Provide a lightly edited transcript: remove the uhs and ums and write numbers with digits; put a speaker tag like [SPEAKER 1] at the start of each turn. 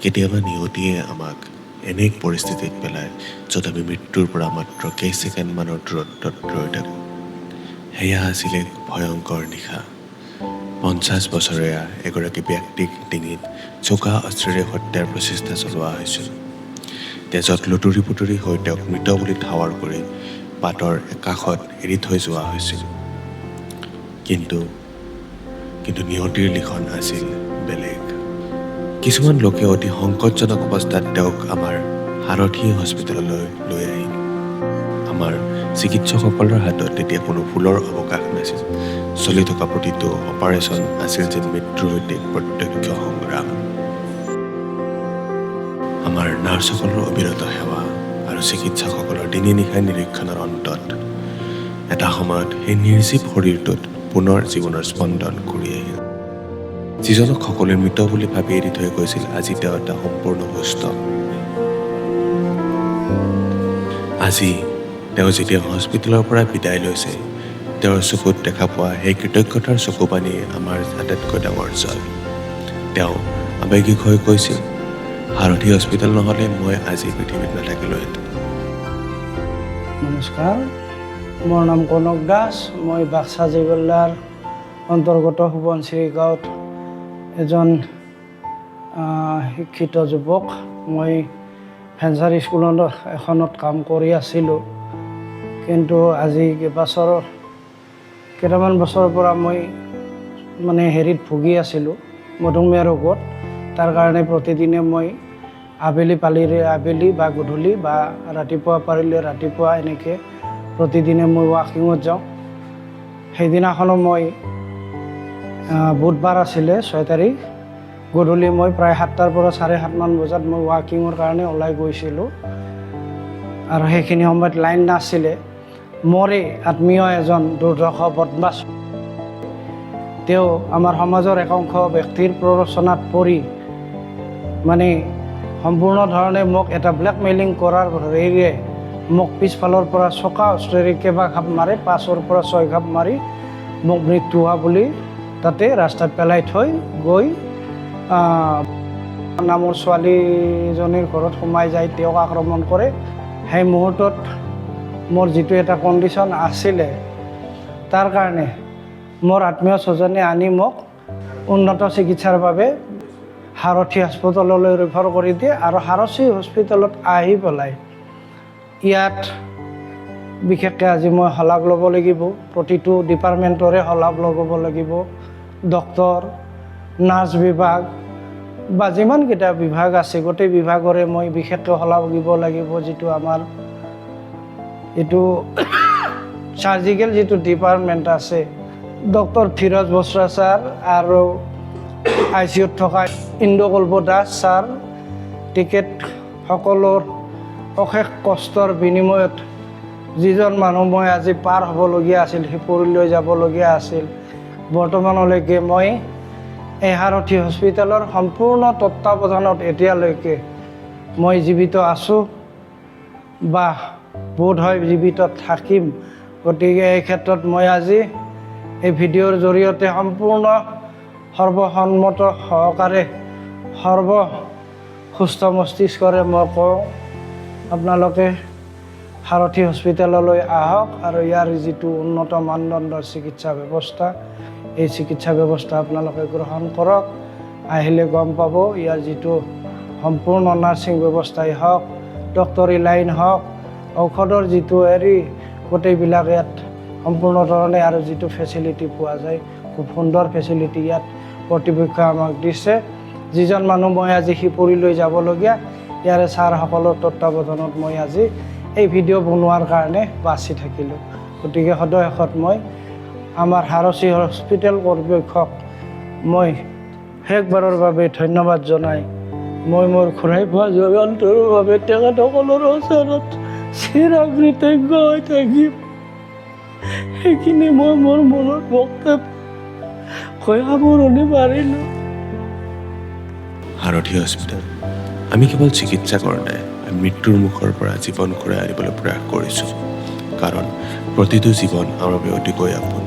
[SPEAKER 1] কেতিয়াবা নিয়তিয়ে আমাক এনে এক পৰিস্থিতিত পেলায় য'ত আমি মৃত্যুৰ পৰা মাত্ৰ কেইছেকেণ্ডমানৰ দূৰত্বত ৰৈ থাকোঁ। সেয়া আছিল এক ভয়ংকৰ নিশা। 50 বছৰীয়া এগৰাকী ব্যক্তিক ডিঙিত চোকা অস্ত্ৰেৰে হত্যাৰ প্ৰচেষ্টা চলোৱা হৈছিল। তেজত লুতুৰি পুতুৰি হৈ তেওঁক মৃত বুলি ঠাৱৰ কৰি বাটৰ কাষত এৰি থৈ যোৱা হৈছিল। কিন্তু নিয়তিৰ লিখন আছিল বেলেগ। কিছুমান লোকে অতি সংকটজনক অৱস্থাত তেওঁক আমাৰ সাৰথি হস্পিটেললৈ লৈ আহিল। আমাৰ চিকিৎসকসকলৰ হাতত তেতিয়া কোনো ফুলৰ অৱকাশ নাছিল। চলি থকা প্ৰতিটো অপাৰেশ্যন আছিল যেন মৃত্যুৰ সৈতে প্ৰত্যক্ষ সংগ্ৰাম। আমাৰ নাৰ্ছসকলৰ অবিৰত সেৱা আৰু চিকিৎসকসকলৰ দিনে নিশাই নিৰীক্ষণৰ অন্তত এটা সময়ত সেই নিৰ্জীৱ শৰীৰটোত পুনৰ জীৱনৰ স্পন্দন ঘূৰি আহিল। যিজনক সকলোৱে মৃত বুলি ভাবি এৰি থৈ গৈছিল, আজি তেওঁ এটা সম্পূৰ্ণ সুস্থ। আজি তেওঁ যেতিয়া হস্পিটেলৰ পৰা বিদায় লৈছে, তেওঁৰ চকুত দেখা পোৱা সেই কৃতজ্ঞতাৰ চকুপানীয়ে আমাৰ আটাইতকৈ ডাঙৰ জয়। তেওঁ আৱেগিক হৈ কৈছিল, সাৰথি হস্পিটেল নহ'লে মই আজি পৃথিৱীত নাথাকিলোহেঁতেন।
[SPEAKER 2] নমস্কাৰ, মোৰ নাম কনক দাস। মই বাক্সা জিলাৰ অন্তৰ্গত সোৱণশিৰি গাঁৱত এজন শিক্ষিত যুৱক। মই ভেঞ্চাৰ স্কুলত এখনত কাম কৰি আছিলোঁ, কিন্তু আজি কেইটামান বছৰৰ পৰা মই হেৰিত ভুগি আছিলোঁ, মধুমেহ ৰোগত। তাৰ কাৰণে প্ৰতিদিনে মই আবেলি বা গধূলি বা ৰাতিপুৱা পাৰিলে ৰাতিপুৱা এনেকৈ প্ৰতিদিনে মই ৱাকিঙত যাওঁ। সেইদিনাখনো মই বুধবাৰ আছিলে 6 তাৰিখ, গধূলি মই প্ৰায় 7টাৰ পৰা 7:30মান বজাত মই ৱাকিঙৰ কাৰণে ওলাই গৈছিলোঁ। আৰু সেইখিনি সময়ত লাইন নাছিলে। মোৰে আত্মীয় এজন দুৰ্ধৰ্ষ বদমাছ, তেওঁ আমাৰ সমাজৰ একাংশ ব্যক্তিৰ প্ৰৰোচনাত পৰি সম্পূৰ্ণ ধৰণে মোক এটা ব্লেকমেইলিং কৰাৰ হেৰিৰে মোক পিছফালৰ পৰা চকা অস্ত্ৰেৰে কেইবাঘাপ মাৰে, 5ৰ পৰা 6 ঘাপ মাৰি মোক মৃত্যু হোৱা বুলি তাতে ৰাস্তাত পেলাই থৈ গৈ নামৰ ছোৱালীজনীৰ ঘৰত সোমাই যায় তেওঁক আক্ৰমণ কৰে। সেই মুহূৰ্তত মোৰ যিটো এটা কণ্ডিশ্যন আছিলে, তাৰ কাৰণে মোৰ আত্মীয় স্বজনে আনি মোক উন্নত চিকিৎসাৰ বাবে সাৰথি হস্পিটেললৈ ৰেফাৰ কৰি দিয়ে। আৰু সাৰথি হস্পিটেলত আহি পেলাই ইয়াত বিশেষকৈ আজি মই শলাগ ল'ব লাগিব, প্ৰতিটো ডিপাৰ্টমেণ্টৰে শলাগ ল'ব লাগিব। ডক্তৰ, নাৰ্ছ বিভাগ বা যিমানকেইটা বিভাগ আছে গোটেই বিভাগৰে মই বিশেষকৈ শলাগ দিব লাগিব। যিটো আমাৰ এইটো চাৰ্জিকেল যিটো ডিপাৰ্টমেণ্ট আছে, ডক্টৰ ধীৰজ বস্ৰা ছাৰ আৰু ICUত থকা ইন্দ্ৰকল্প দাস ছাৰ, টিকেট সকলৰ অশেষ কষ্টৰ বিনিময়ত যিজন মানুহ মই আজি পাৰ হ'বলগীয়া আছিল, শিৱপুৰীলৈ যাবলগীয়া আছিল, বৰ্তমানলৈকে মই এই সাৰথি হস্পিটেলৰ সম্পূৰ্ণ তত্ত্বাৱধানত এতিয়ালৈকে মই জীৱিত আছোঁ বা বোধ হয় জীৱিত থাকিম। গতিকে এই ক্ষেত্ৰত মই আজি এই ভিডিঅ'ৰ জৰিয়তে সম্পূৰ্ণ সৰ্বসন্মত সহকাৰে সুস্থ মস্তিষ্কৰে মই কওঁ, আপোনালোকে সাৰথি হস্পিটেললৈ আহক আৰু ইয়াৰ যিটো উন্নত মানদণ্ডৰ চিকিৎসা ব্যৱস্থা, এই চিকিৎসা ব্যৱস্থা আপোনালোকে গ্ৰহণ কৰক। আহিলে গম পাব ইয়াৰ যিটো সম্পূৰ্ণ নাৰ্ছিং ব্যৱস্থাই হওক, ডক্টৰী লাইন হওক, ঔষধৰ যিটো গোটেইবিলাক ইয়াত সম্পূৰ্ণ ধৰণে আৰু যিটো ফেচিলিটি পোৱা যায়, খুব সুন্দৰ ফেচিলিটি ইয়াত কৰ্তৃপক্ষই আমাক দিছে। যিজন মানুহ মই আজি শিৱপুৰীলৈ যাবলগীয়া, ইয়াৰে ছাৰসকলৰ তত্ত্বাৱধানত মই আজি এই ভিডিঅ' বনোৱাৰ কাৰণে বাচি থাকিলোঁ। গতিকে সদশেষত মই আমাৰ সাৰথি হস্পিটেল কৰ্তৃপক্ষক মই শেষবাৰৰ বাবে ধন্যবাদ জনাই মই মোৰ ঘূৰাই পোৱা জগন্তৰ বাবে তেখেতসকলৰ ওচৰত চিৰকৃতজ্ঞ হৈ থাকিম। সেইখিনি মই মোৰ মনৰ বক্তব্য কৈ সামৰণি মাৰিলোঁ।
[SPEAKER 1] সাৰথি হস্পিটেল আমি কেৱল চিকিৎসা কৰা নাই, আমি মৃত্যুৰ মুখৰ পৰা জীৱন ঘূৰাই আনিবলৈ প্ৰয়াস কৰিছোঁ। কাৰণ প্ৰতিটো জীৱন আমাৰ বাবে অতিকৈ আপোন।